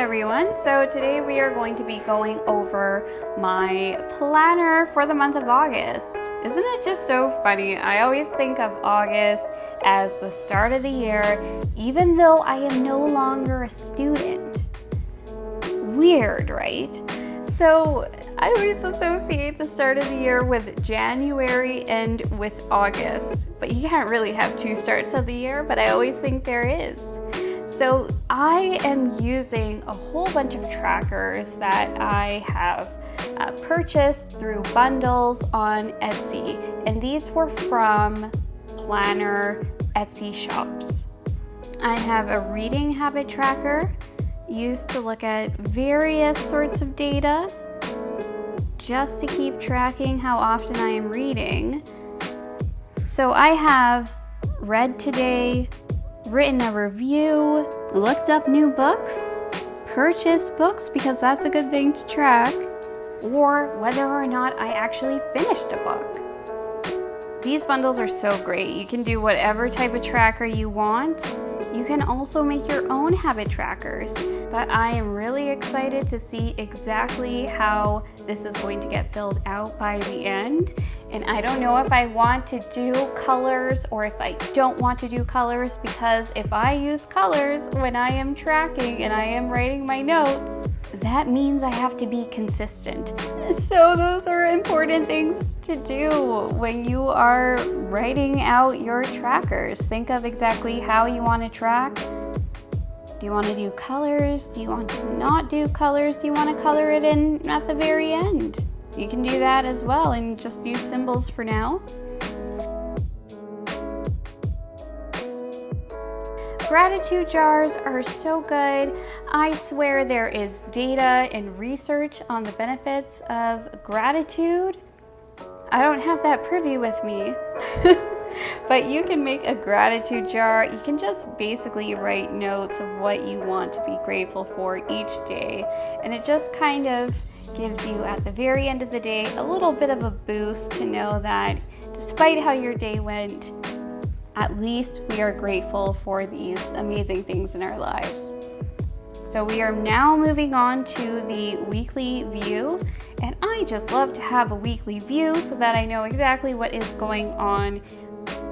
everyone. So today we are going to be going over my planner for the month of August. Isn't it just so funny? I always think of August as the start of the year, even though I am no longer a student. Weird, right? So I always associate the start of the year with January and with August, but you can't really have two starts of the year, but I always think there is. So I am using a whole bunch of trackers that I have purchased through bundles on Etsy, and these were from planner Etsy shops. I have a reading habit tracker used to look at various sorts of data just to keep tracking how often I am reading. So I have read today, written a review, looked up new books, purchased books because that's a good thing to track, or whether or not I actually finished a book. These bundles are so great. You can do whatever type of tracker you want. You can also make your own habit trackers, but I am really excited to see exactly how this is going to get filled out by the end. And I don't know if I want to do colors or if I don't want to do colors, because if I use colors when I am tracking and I am writing my notes, that means I have to be consistent. So those are important things to do when you are writing out your trackers. Think of exactly how you want to track. Do you want to do colors? Do you want to not do colors? Do you want to color it in at the very end? You can do that as well and just use symbols for now. Gratitude jars are so good. I swear there is data and research on the benefits of gratitude. I don't have that privy with me, but you can make a gratitude jar. You can just basically write notes of what you want to be grateful for each day, and it just kind of gives you at the very end of the day a little bit of a boost to know that despite how your day went, at least we are grateful for these amazing things in our lives. So we are now moving on to the weekly view, and I just love to have a weekly view so that I know exactly what is going on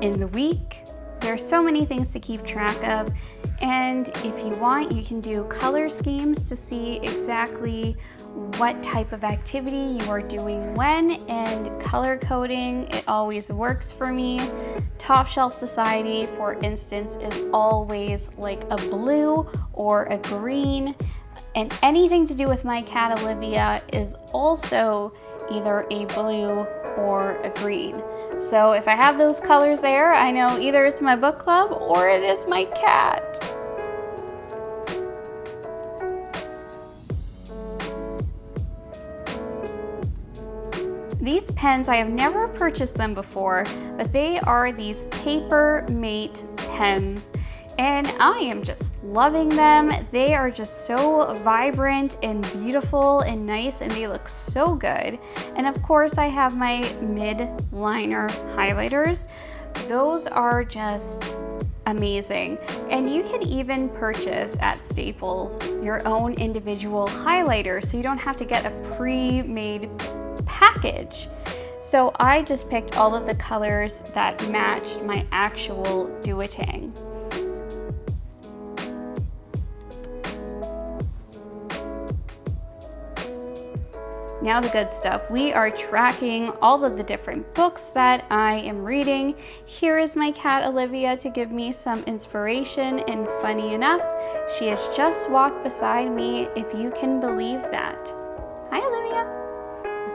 in the week. There are so many things to keep track of, and if you want, you can do color schemes to see exactly what type of activity you are doing when, and color coding, it always works for me. Top Shelf Society, for instance, is always like a blue or a green, and anything to do with my cat Olivia is also either a blue or a green. So if I have those colors there, I know either it's my book club or it is my cat. These pens, I have never purchased them before, but they are these Paper Mate pens, and I am just loving them. They are just so vibrant and beautiful and nice, and they look so good. And of course, I have my mid-liner highlighters. Those are just amazing. And you can even purchase at Staples your own individual highlighter, so you don't have to get a pre-made package. So I just picked all of the colors that matched my actual duotang. Now the good stuff. We are tracking all of the different books that I am reading. Here is my cat Olivia to give me some inspiration, and funny enough, she has just walked beside me, if you can believe that. Hi Olivia!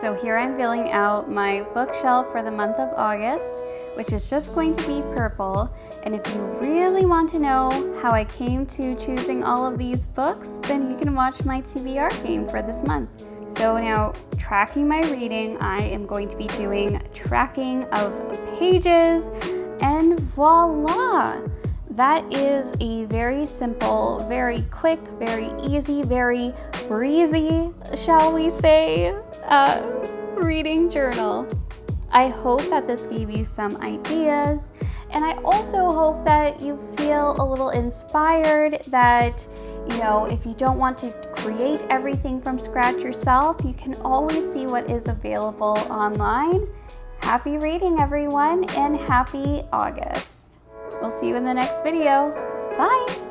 So here I'm filling out my bookshelf for the month of August, which is just going to be purple. And if you really want to know how I came to choosing all of these books, then you can watch my TBR game for this month. So now, tracking my reading, I am going to be doing tracking of pages, and voila! That is a very simple, very quick, very easy, very breezy, shall we say, reading journal. I hope that this gave you some ideas, and I also hope that you feel a little inspired, that You know, if you don't want to create everything from scratch yourself, you can always see what is available online. Happy reading, everyone, and happy August. We'll see you in the next video. Bye.